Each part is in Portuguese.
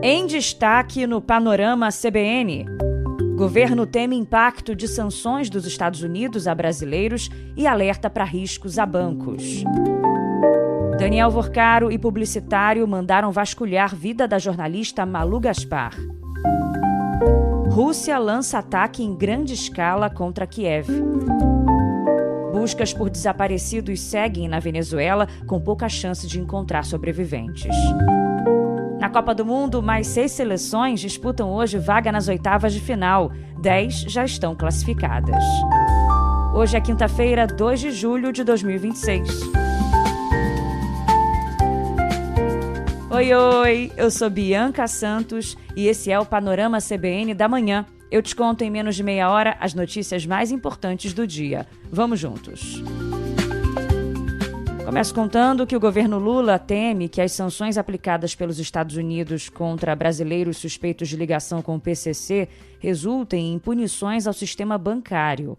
Em destaque no Panorama CBN, governo teme impacto de sanções dos Estados Unidos a brasileiros e alerta para riscos a bancos. Daniel Vorcaro e publicitário mandaram vasculhar vida da jornalista Malu Gaspar. Rússia lança ataque em grande escala contra Kiev. Buscas por desaparecidos seguem na Venezuela, com pouca chance de encontrar sobreviventes. Na Copa do Mundo, mais 6 seleções disputam hoje vaga nas oitavas de final. 10 já estão classificadas. Hoje é quinta-feira, 2 de julho de 2026. Oi, eu sou Bianca Santos e esse é o Panorama CBN da manhã. Eu te conto em menos de meia hora as notícias mais importantes do dia. Vamos juntos. Começo contando que o governo Lula teme que as sanções aplicadas pelos Estados Unidos contra brasileiros suspeitos de ligação com o PCC resultem em punições ao sistema bancário.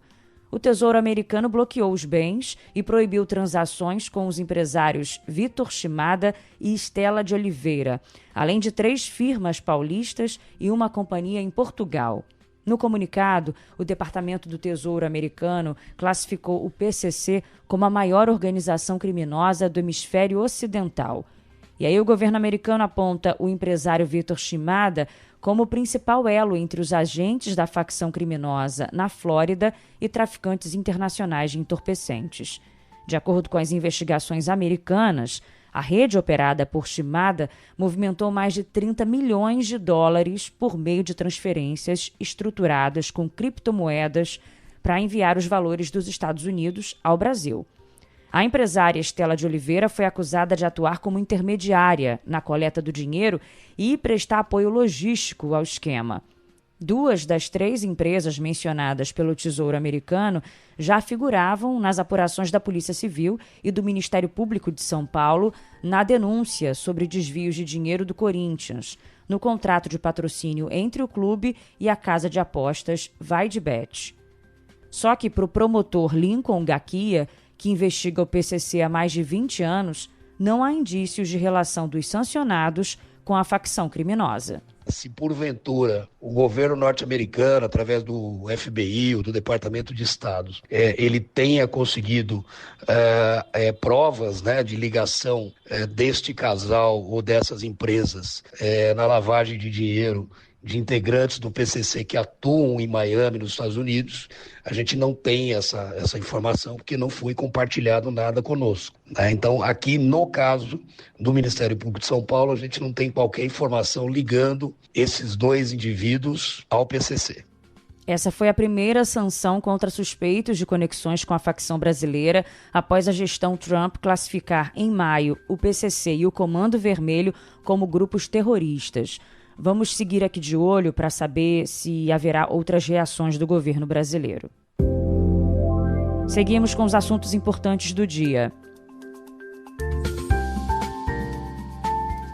O Tesouro Americano bloqueou os bens e proibiu transações com os empresários Vitor Shimada e Estela de Oliveira, além de 3 firmas paulistas e uma companhia em Portugal. No comunicado, o Departamento do Tesouro Americano classificou o PCC como a maior organização criminosa do hemisfério ocidental. E aí o governo americano aponta o empresário Vitor Shimada como o principal elo entre os agentes da facção criminosa na Flórida e traficantes internacionais de entorpecentes. De acordo com as investigações americanas, a rede operada por Shimada movimentou mais de 30 milhões de dólares por meio de transferências estruturadas com criptomoedas para enviar os valores dos Estados Unidos ao Brasil. A empresária Estela de Oliveira foi acusada de atuar como intermediária na coleta do dinheiro e prestar apoio logístico ao esquema. 2 das 3 empresas mencionadas pelo Tesouro Americano já figuravam nas apurações da Polícia Civil e do Ministério Público de São Paulo na denúncia sobre desvios de dinheiro do Corinthians, no contrato de patrocínio entre o clube e a casa de apostas Vai de Bet. Só que para o promotor Lincoln Gaquia, que investiga o PCC há mais de 20 anos, não há indícios de relação dos sancionados com a facção criminosa. Se porventura o governo norte-americano, através do FBI ou do Departamento de Estado, ele tenha conseguido provas, né, de ligação deste casal ou dessas empresas na lavagem de dinheiro de integrantes do PCC que atuam em Miami, nos Estados Unidos, a gente não tem essa informação porque não foi compartilhado nada conosco, né? Então, aqui no caso do Ministério Público de São Paulo, a gente não tem qualquer informação ligando esses 2 indivíduos ao PCC. Essa foi a primeira sanção contra suspeitos de conexões com a facção brasileira após a gestão Trump classificar em maio o PCC e o Comando Vermelho como grupos terroristas. Vamos seguir aqui de olho para saber se haverá outras reações do governo brasileiro. Seguimos com os assuntos importantes do dia.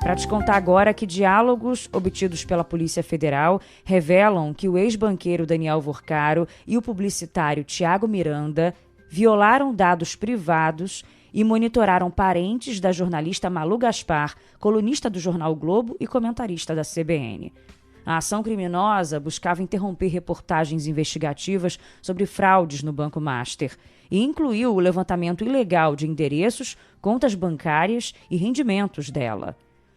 Para te contar agora que diálogos obtidos pela Polícia Federal revelam que o ex-banqueiro Daniel Vorcaro e o publicitário Tiago Miranda violaram dados privados e monitoraram parentes da jornalista Malu Gaspar, colunista do jornal o Globo e comentarista da CBN. A ação criminosa buscava interromper reportagens investigativas sobre fraudes no Banco Master e incluiu o levantamento ilegal de endereços, contas bancárias e rendimentos dela.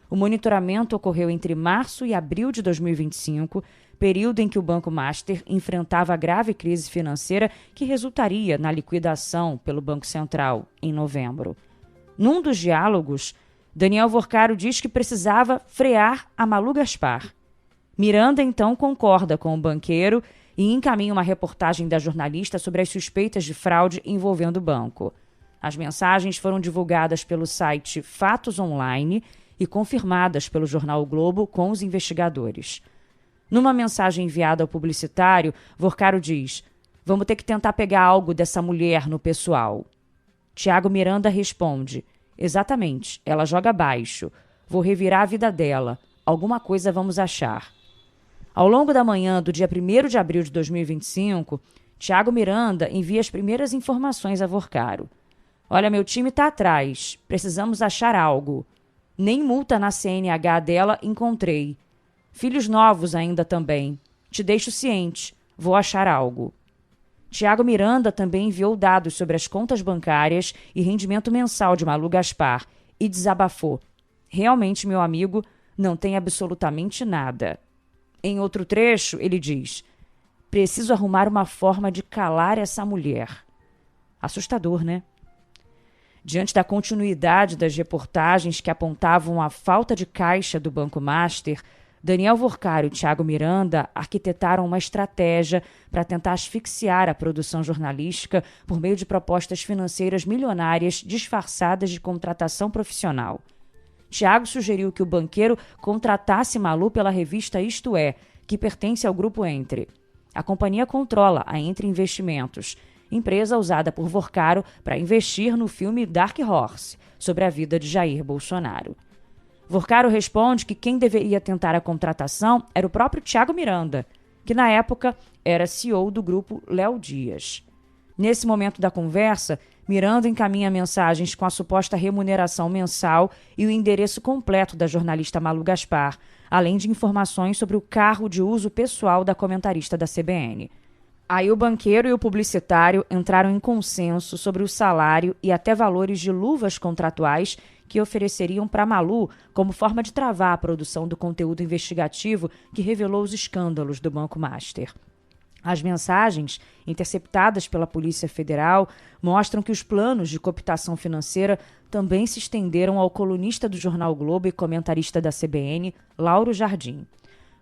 O monitoramento ocorreu entre março e abril de 2025, período em que o Banco Master enfrentava a grave crise financeira que resultaria na liquidação pelo Banco Central em novembro. Num dos diálogos, Daniel Vorcaro diz que precisava frear a Malu Gaspar. Miranda, então, concorda com o banqueiro e encaminha uma reportagem da jornalista sobre as suspeitas de fraude envolvendo o banco. As mensagens foram divulgadas pelo site Fatos Online e confirmadas pelo jornal o Globo com os investigadores. Numa mensagem enviada ao publicitário, Vorcaro diz: "Vamos ter que tentar pegar algo dessa mulher no pessoal." Tiago Miranda responde: "Exatamente, ela joga baixo. Vou revirar a vida dela. Alguma coisa vamos achar." Ao longo da manhã do dia 1º de abril de 2025, Tiago Miranda envia as primeiras informações a Vorcaro. "Olha, meu time está atrás. Precisamos achar algo. Nem multa na CNH dela encontrei. Filhos novos ainda também. Te deixo ciente. Vou achar algo. Tiago Miranda também enviou dados sobre as contas bancárias e rendimento mensal de Malu Gaspar e desabafou. Realmente, meu amigo, não tem absolutamente nada. Em outro trecho, ele diz: preciso arrumar uma forma de calar essa mulher. Assustador, né? Diante da continuidade das reportagens que apontavam a falta de caixa do Banco Master, Daniel Vorcaro e Tiago Miranda arquitetaram uma estratégia para tentar asfixiar a produção jornalística por meio de propostas financeiras milionárias disfarçadas de contratação profissional. Tiago sugeriu que o banqueiro contratasse Malu pela revista Isto É, que pertence ao Grupo Entre. A companhia controla a Entre Investimentos, empresa usada por Vorcaro para investir no filme Dark Horse, sobre a vida de Jair Bolsonaro. Vorcaro responde que quem deveria tentar a contratação era o próprio Tiago Miranda, que na época era CEO do grupo Léo Dias. Nesse momento da conversa, Miranda encaminha mensagens com a suposta remuneração mensal e o endereço completo da jornalista Malu Gaspar, além de informações sobre o carro de uso pessoal da comentarista da CBN. Aí o banqueiro e o publicitário entraram em consenso sobre o salário e até valores de luvas contratuais que ofereceriam para Malu como forma de travar a produção do conteúdo investigativo que revelou os escândalos do Banco Master. As mensagens, interceptadas pela Polícia Federal, mostram que os planos de cooptação financeira também se estenderam ao colunista do jornal Globo e comentarista da CBN, Lauro Jardim.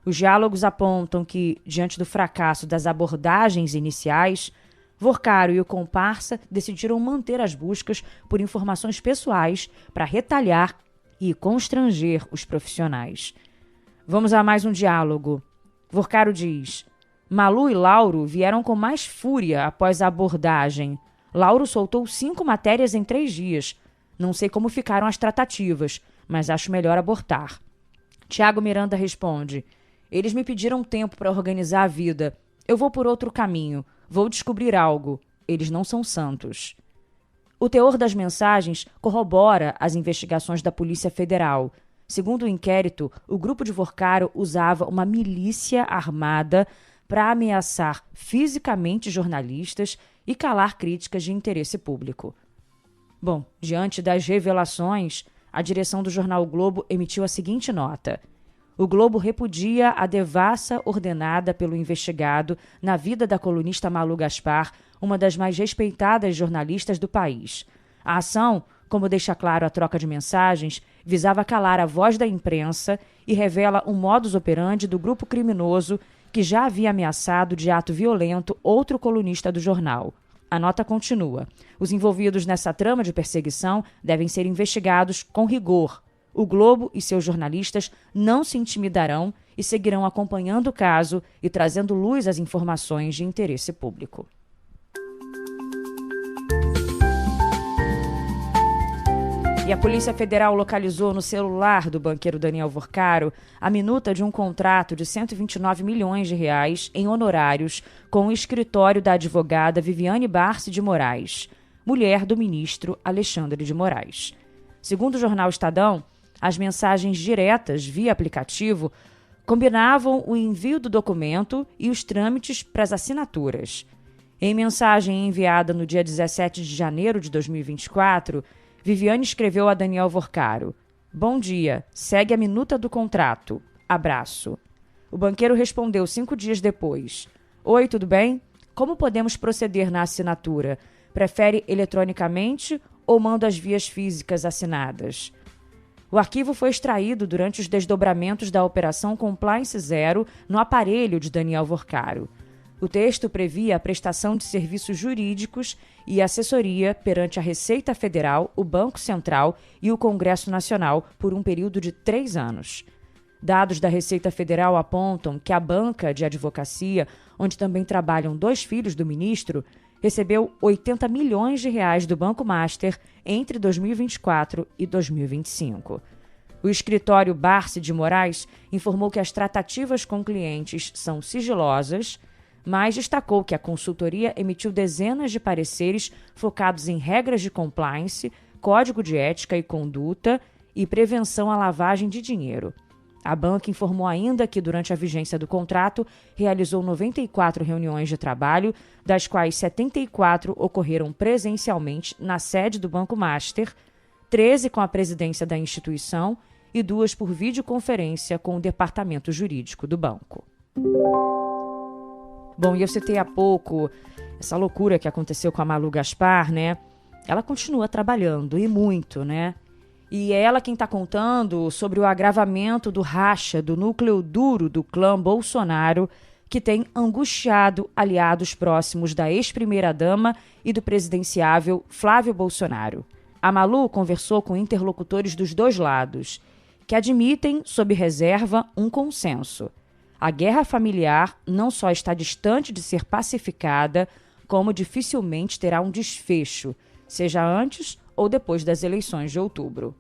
Os diálogos apontam que, diante do fracasso das abordagens iniciais, Vorcaro e o comparsa decidiram manter as buscas por informações pessoais para retalhar e constranger os profissionais. Vamos a mais um diálogo. Vorcaro diz: Malu e Lauro vieram com mais fúria após a abordagem. Lauro soltou 5 matérias em 3 dias. Não sei como ficaram as tratativas, mas acho melhor abortar. Tiago Miranda responde: eles me pediram tempo para organizar a vida. Eu vou por outro caminho. Vou descobrir algo. Eles não são santos. O teor das mensagens corrobora as investigações da Polícia Federal. Segundo o inquérito, o grupo de Vorcaro usava uma milícia armada para ameaçar fisicamente jornalistas e calar críticas de interesse público. Bom, diante das revelações, a direção do jornal o Globo emitiu a seguinte nota: o Globo repudia a devassa ordenada pelo investigado na vida da colunista Malu Gaspar, uma das mais respeitadas jornalistas do país. A ação, como deixa claro a troca de mensagens, visava calar a voz da imprensa e revela um modus operandi do grupo criminoso que já havia ameaçado de ato violento outro colunista do jornal. A nota continua: os envolvidos nessa trama de perseguição devem ser investigados com rigor. O Globo e seus jornalistas não se intimidarão e seguirão acompanhando o caso e trazendo luz às informações de interesse público. E a Polícia Federal localizou no celular do banqueiro Daniel Vorcaro a minuta de um contrato de 129 milhões de reais em honorários com o escritório da advogada Viviane Barsi de Moraes, mulher do ministro Alexandre de Moraes. Segundo o jornal Estadão, as mensagens diretas via aplicativo combinavam o envio do documento e os trâmites para as assinaturas. Em mensagem enviada no dia 17 de janeiro de 2024, Viviane escreveu a Daniel Vorcaro: bom dia, segue a minuta do contrato. Abraço. O banqueiro respondeu 5 dias depois: oi, tudo bem? Como podemos proceder na assinatura? Prefere eletronicamente ou mando as vias físicas assinadas? O arquivo foi extraído durante os desdobramentos da Operação Compliance Zero no aparelho de Daniel Vorcaro. O texto previa a prestação de serviços jurídicos e assessoria perante a Receita Federal, o Banco Central e o Congresso Nacional por um período de 3 anos. Dados da Receita Federal apontam que a banca de advocacia, onde também trabalham 2 filhos do ministro, recebeu 80 milhões de reais do Banco Master entre 2024 e 2025. O escritório Barsi de Moraes informou que as tratativas com clientes são sigilosas, mas destacou que a consultoria emitiu dezenas de pareceres focados em regras de compliance, código de ética e conduta e prevenção à lavagem de dinheiro. A banca informou ainda que, durante a vigência do contrato, realizou 94 reuniões de trabalho, das quais 74 ocorreram presencialmente na sede do Banco Master, 13 com a presidência da instituição e 2 por videoconferência com o departamento jurídico do banco. Bom, e eu citei há pouco essa loucura que aconteceu com a Malu Gaspar, né? Ela continua trabalhando, e muito, né? E é ela quem está contando sobre o agravamento do racha do núcleo duro do clã Bolsonaro, que tem angustiado aliados próximos da ex-primeira-dama e do presidenciável Flávio Bolsonaro. A Malu conversou com interlocutores dos dois lados, que admitem, sob reserva, um consenso. A guerra familiar não só está distante de ser pacificada, como dificilmente terá um desfecho, seja antes ou depois das eleições de outubro.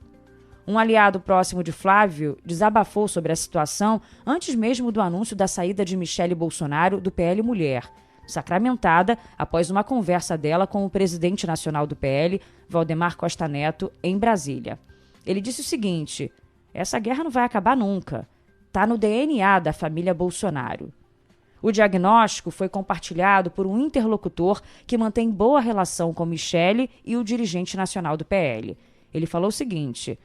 Um aliado próximo de Flávio desabafou sobre a situação antes mesmo do anúncio da saída de Michele Bolsonaro do PL Mulher, sacramentada após uma conversa dela com o presidente nacional do PL, Valdemar Costa Neto, em Brasília. Ele disse o seguinte: essa guerra não vai acabar nunca. Está no DNA da família Bolsonaro. O diagnóstico foi compartilhado por um interlocutor que mantém boa relação com Michele e o dirigente nacional do PL. Ele falou o seguinte: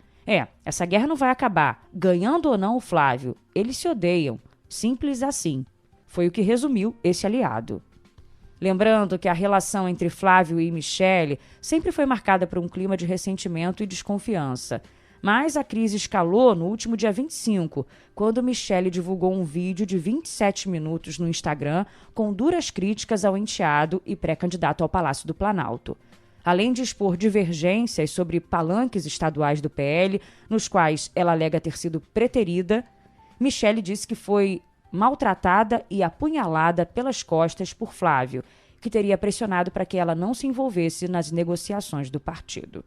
essa guerra não vai acabar, ganhando ou não o Flávio. Eles se odeiam. Simples assim. Foi o que resumiu esse aliado. Lembrando que a relação entre Flávio e Michele sempre foi marcada por um clima de ressentimento e desconfiança. Mas a crise escalou no último dia 25, quando Michele divulgou um vídeo de 27 minutos no Instagram com duras críticas ao enteado e pré-candidato ao Palácio do Planalto. Além de expor divergências sobre palanques estaduais do PL, nos quais ela alega ter sido preterida, Michele disse que foi maltratada e apunhalada pelas costas por Flávio, que teria pressionado para que ela não se envolvesse nas negociações do partido.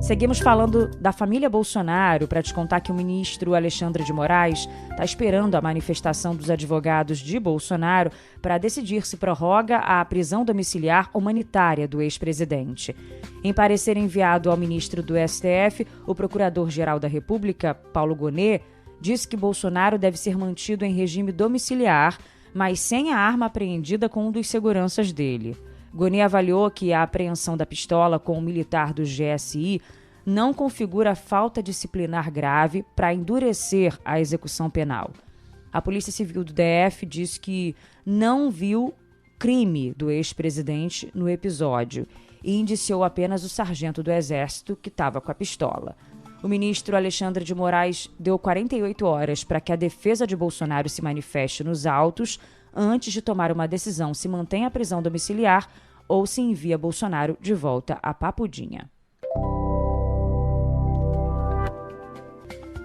Seguimos falando da família Bolsonaro para te contar que o ministro Alexandre de Moraes está esperando a manifestação dos advogados de Bolsonaro para decidir se prorroga a prisão domiciliar humanitária do ex-presidente. Em parecer enviado ao ministro do STF, o procurador-geral da República, Paulo Gonet, disse que Bolsonaro deve ser mantido em regime domiciliar, mas sem a arma apreendida com um dos seguranças dele. Gonet avaliou que a apreensão da pistola com o militar do GSI não configura falta disciplinar grave para endurecer a execução penal. A Polícia Civil do DF disse que não viu crime do ex-presidente no episódio e indiciou apenas o sargento do Exército que estava com a pistola. O ministro Alexandre de Moraes deu 48 horas para que a defesa de Bolsonaro se manifeste nos autos antes de tomar uma decisão se mantém a prisão domiciliar ou se envia Bolsonaro de volta à Papudinha.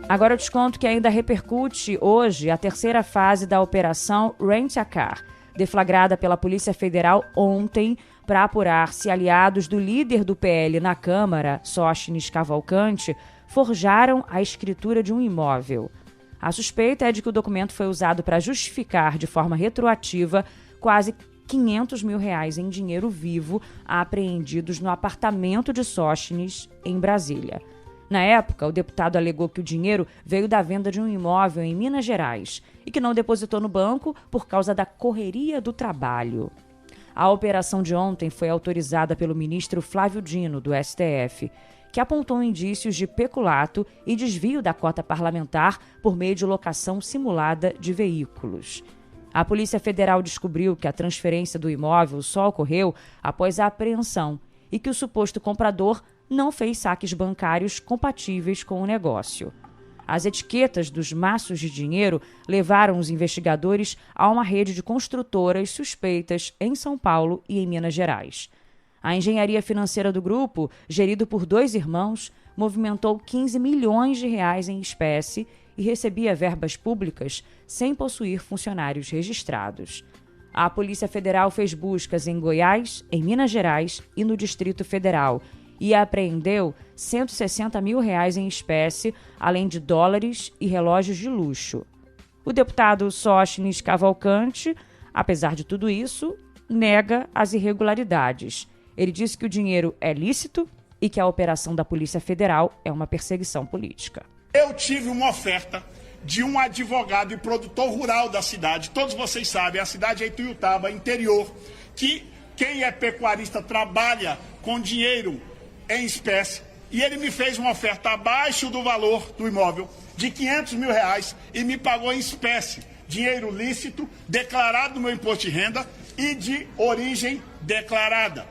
Agora eu te conto que ainda repercute hoje a terceira fase da Operação Rent-a-Car, deflagrada pela Polícia Federal ontem para apurar se aliados do líder do PL na Câmara, Sóstenes Cavalcante, forjaram a escritura de um imóvel. A suspeita é de que o documento foi usado para justificar de forma retroativa quase R$500 mil em dinheiro vivo apreendidos no apartamento de Sóstenes, em Brasília. Na época, o deputado alegou que o dinheiro veio da venda de um imóvel em Minas Gerais e que não depositou no banco por causa da correria do trabalho. A operação de ontem foi autorizada pelo ministro Flávio Dino, do STF, que apontou indícios de peculato e desvio da cota parlamentar por meio de locação simulada de veículos. A Polícia Federal descobriu que a transferência do imóvel só ocorreu após a apreensão e que o suposto comprador não fez saques bancários compatíveis com o negócio. As etiquetas dos maços de dinheiro levaram os investigadores a uma rede de construtoras suspeitas em São Paulo e em Minas Gerais. A engenharia financeira do grupo, gerido por 2 irmãos, movimentou R$15 milhões em espécie e recebia verbas públicas sem possuir funcionários registrados. A Polícia Federal fez buscas em Goiás, em Minas Gerais e no Distrito Federal e apreendeu R$160 mil em espécie, além de dólares e relógios de luxo. O deputado Sóstenes Cavalcante, apesar de tudo isso, nega as irregularidades. Ele disse que o dinheiro é lícito e que a operação da Polícia Federal é uma perseguição política. Eu tive uma oferta de um advogado e produtor rural da cidade, todos vocês sabem, a cidade é Ituiutaba, interior, que quem é pecuarista trabalha com dinheiro em espécie, e ele me fez uma oferta abaixo do valor do imóvel, de R$500 mil, e me pagou em espécie, dinheiro lícito, declarado no meu imposto de renda e de origem declarada.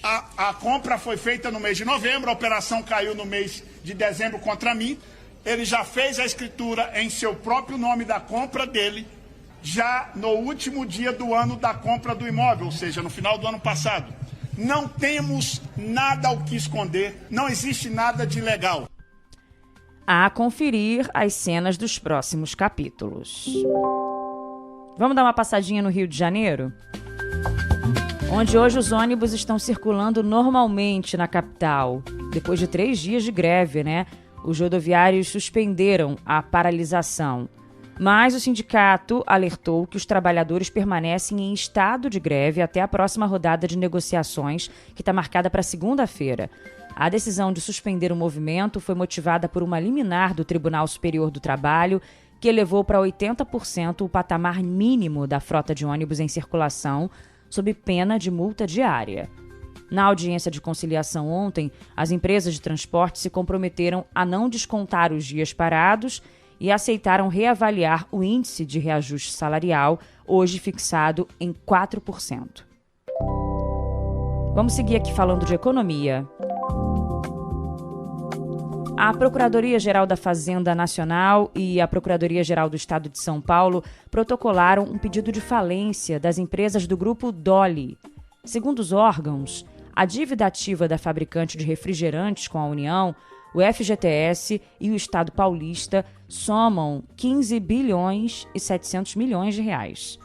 A compra foi feita no mês de novembro, a operação caiu no mês de dezembro contra mim. Ele já fez a escritura em seu próprio nome da compra dele, já no último dia do ano da compra do imóvel, ou seja, no final do ano passado. Não temos nada ao que esconder, não existe nada de ilegal. A conferir as cenas dos próximos capítulos. Vamos dar uma passadinha no Rio de Janeiro? Onde hoje os ônibus estão circulando normalmente na capital. Depois de 3 dias de greve, né? Os rodoviários suspenderam a paralisação. Mas o sindicato alertou que os trabalhadores permanecem em estado de greve até a próxima rodada de negociações, que está marcada para segunda-feira. A decisão de suspender o movimento foi motivada por uma liminar do Tribunal Superior do Trabalho, que elevou para 80% o patamar mínimo da frota de ônibus em circulação, sob pena de multa diária. Na audiência de conciliação ontem, as empresas de transporte se comprometeram a não descontar os dias parados e aceitaram reavaliar o índice de reajuste salarial, hoje fixado em 4%. Vamos seguir aqui falando de economia. A Procuradoria-Geral da Fazenda Nacional e a Procuradoria-Geral do Estado de São Paulo protocolaram um pedido de falência das empresas do grupo Dolly. Segundo os órgãos, a dívida ativa da fabricante de refrigerantes com a União, o FGTS e o Estado paulista somam 15 bilhões e 700 milhões de reais.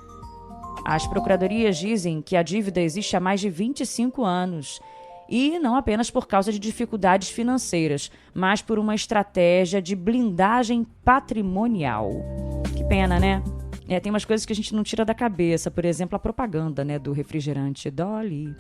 As procuradorias dizem que a dívida existe há mais de 25 anos e não apenas por causa de dificuldades financeiras, mas por uma estratégia de blindagem patrimonial. Que pena, né? Tem umas coisas que a gente não tira da cabeça, por exemplo, a propaganda, né, do refrigerante Dolly.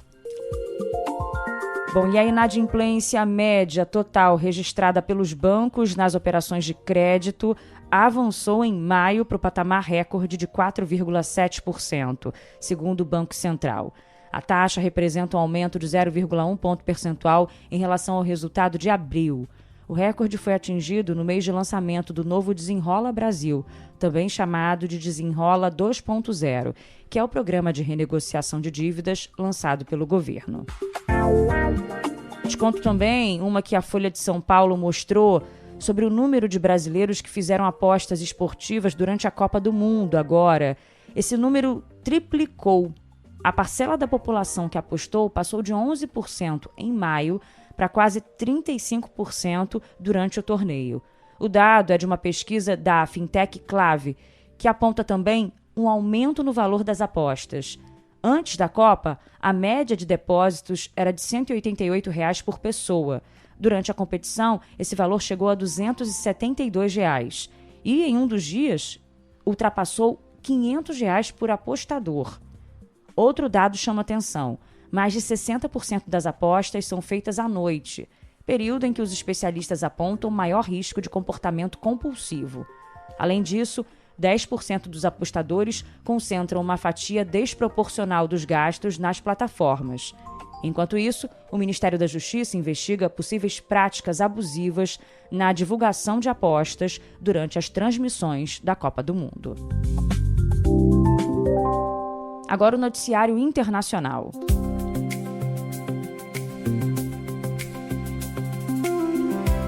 Bom, e a inadimplência média total registrada pelos bancos nas operações de crédito avançou em maio para o patamar recorde de 4,7%, segundo o Banco Central. A taxa representa um aumento de 0,1 ponto percentual em relação ao resultado de abril. O recorde foi atingido no mês de lançamento do novo Desenrola Brasil, também chamado de Desenrola 2.0, que é o programa de renegociação de dívidas lançado pelo governo. Te conto também uma que a Folha de São Paulo mostrou sobre o número de brasileiros que fizeram apostas esportivas durante a Copa do Mundo agora. Esse número triplicou. A parcela da população que apostou passou de 11% em maio para quase 35% durante o torneio. O dado é de uma pesquisa da Fintech Clave, que aponta também um aumento no valor das apostas. Antes da Copa, a média de depósitos era de R$ 188 por pessoa. Durante a competição, esse valor chegou a R$ 272 e, em um dos dias, ultrapassou R$ 500 por apostador. Outro dado chama atenção. Mais de 60% das apostas são feitas à noite, período em que os especialistas apontam maior risco de comportamento compulsivo. Além disso, 10% dos apostadores concentram uma fatia desproporcional dos gastos nas plataformas. Enquanto isso, o Ministério da Justiça investiga possíveis práticas abusivas na divulgação de apostas durante as transmissões da Copa do Mundo. Agora o noticiário internacional.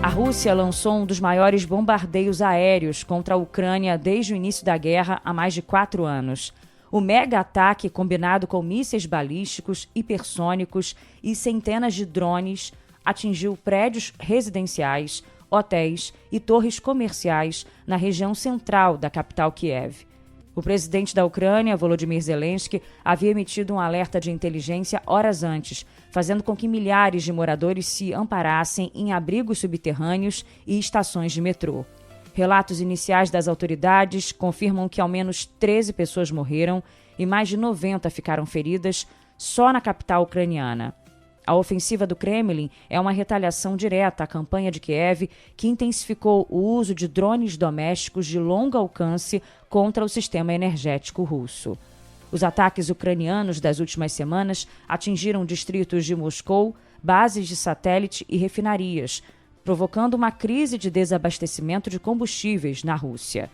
A Rússia lançou um dos maiores bombardeios aéreos contra a Ucrânia desde o início da guerra há mais de 4 anos. O mega-ataque, combinado com mísseis balísticos, hipersônicos e centenas de drones, atingiu prédios residenciais, hotéis e torres comerciais na região central da capital Kiev. O presidente da Ucrânia, Volodymyr Zelensky, havia emitido um alerta de inteligência horas antes, fazendo com que milhares de moradores se amparassem em abrigos subterrâneos e estações de metrô. Relatos iniciais das autoridades confirmam que ao menos 13 pessoas morreram e mais de 90 ficaram feridas só na capital ucraniana. A ofensiva do Kremlin é uma retaliação direta à campanha de Kiev, que intensificou o uso de drones domésticos de longo alcance contra o sistema energético russo. Os ataques ucranianos das últimas semanas atingiram distritos de Moscou, bases de satélite e refinarias, provocando uma crise de desabastecimento de combustíveis na Rússia.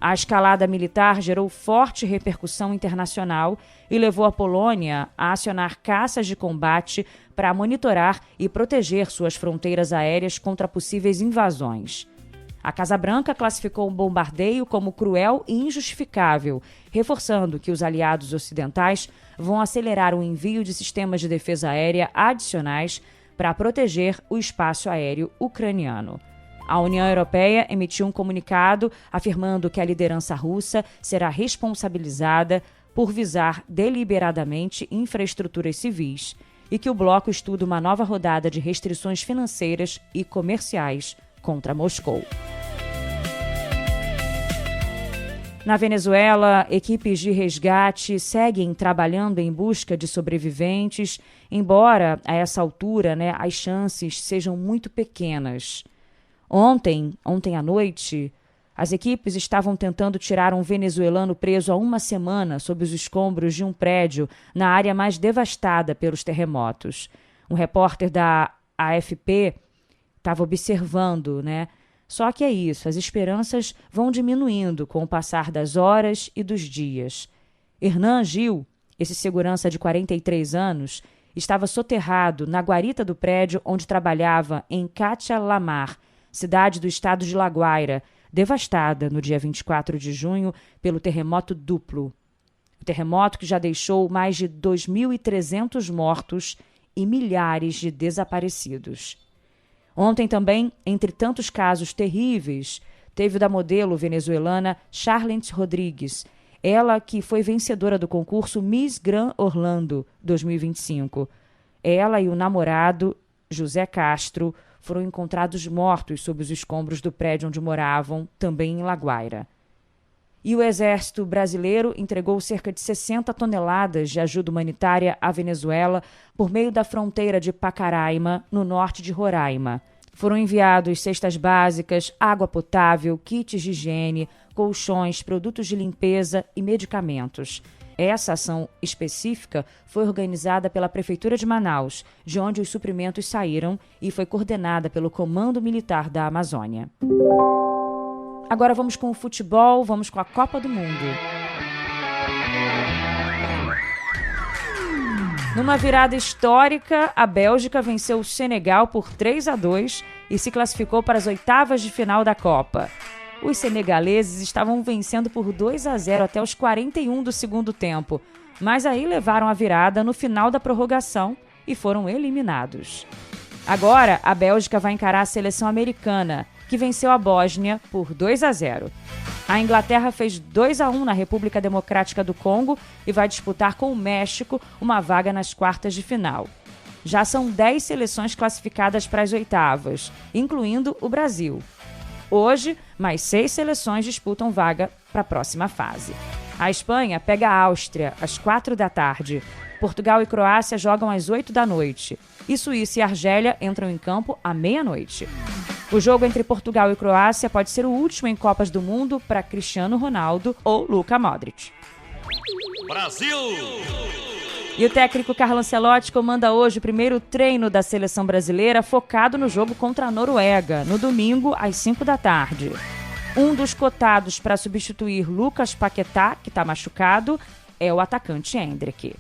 A escalada militar gerou forte repercussão internacional e levou a Polônia a acionar caças de combate para monitorar e proteger suas fronteiras aéreas contra possíveis invasões. A Casa Branca classificou o bombardeio como cruel e injustificável, reforçando que os aliados ocidentais vão acelerar o envio de sistemas de defesa aérea adicionais para proteger o espaço aéreo ucraniano. A União Europeia emitiu um comunicado afirmando que a liderança russa será responsabilizada por visar deliberadamente infraestruturas civis e que o bloco estuda uma nova rodada de restrições financeiras e comerciais contra Moscou. Na Venezuela, equipes de resgate seguem trabalhando em busca de sobreviventes, embora a essa altura, as chances sejam muito pequenas. Ontem à noite, as equipes estavam tentando tirar um venezuelano preso há uma semana sob os escombros de um prédio na área mais devastada pelos terremotos. Um repórter da AFP estava observando, Só que é isso, as esperanças vão diminuindo com o passar das horas e dos dias. Hernan Gil, esse segurança de 43 anos, estava soterrado na guarita do prédio onde trabalhava em Cacha-Lamar, cidade do estado de La Guaira, devastada no dia 24 de junho pelo terremoto duplo. O terremoto que já deixou mais de 2.300 mortos e milhares de desaparecidos. Ontem também, entre tantos casos terríveis, teve o da modelo venezuelana Charlene Rodrigues, ela que foi vencedora do concurso Miss Grand Orlando 2025. Ela e o namorado, José Castro, foram encontrados mortos sob os escombros do prédio onde moravam, também em La Guaira. E o Exército Brasileiro entregou cerca de 60 toneladas de ajuda humanitária à Venezuela por meio da fronteira de Pacaraima, no norte de Roraima. Foram enviados cestas básicas, água potável, kits de higiene, colchões, produtos de limpeza e medicamentos. Essa ação específica foi organizada pela Prefeitura de Manaus, de onde os suprimentos saíram, e foi coordenada pelo Comando Militar da Amazônia. Agora vamos com o futebol, vamos com a Copa do Mundo. Numa virada histórica, a Bélgica venceu o Senegal por 3-2 e se classificou para as oitavas de final da Copa. Os senegaleses estavam vencendo por 2-0 até os 41 do segundo tempo, mas aí levaram a virada no final da prorrogação e foram eliminados. Agora, a Bélgica vai encarar a seleção americana, que venceu a Bósnia por 2-0. A Inglaterra fez 2-1 na República Democrática do Congo e vai disputar com o México uma vaga nas quartas de final. Já são 10 seleções classificadas para as oitavas, incluindo o Brasil. Hoje, mais 6 seleções disputam vaga para a próxima fase. A Espanha pega a Áustria às 4h. Portugal e Croácia jogam às 8h. E Suíça e Argélia entram em campo à meia-noite. O jogo entre Portugal e Croácia pode ser o último em Copas do Mundo para Cristiano Ronaldo ou Luka Modric. Brasil! E o técnico Carlo Ancelotti comanda hoje o primeiro treino da seleção brasileira focado no jogo contra a Noruega, no domingo às 5h. Um dos cotados para substituir Lucas Paquetá, que está machucado, é o atacante Endrick.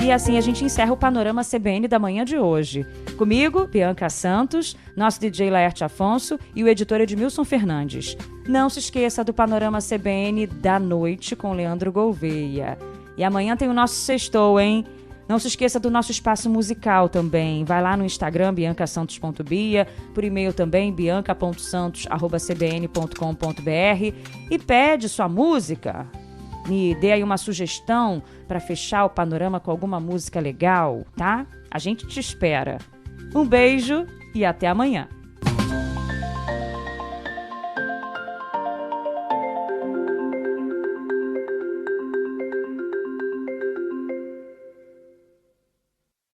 E assim a gente encerra o Panorama CBN da manhã de hoje. Comigo, Bianca Santos, nosso DJ Laerte Afonso e o editor Edmilson Fernandes. Não se esqueça do Panorama CBN da noite com Leandro Gouveia. E amanhã tem o nosso sextou, hein? Não se esqueça do nosso espaço musical também. Vai lá no Instagram, biancasantos.bia, por e-mail também, bianca.santos@cbn.com.br e pede sua música. Me dê aí uma sugestão para fechar o panorama com alguma música legal, tá? A gente te espera. Um beijo e até amanhã.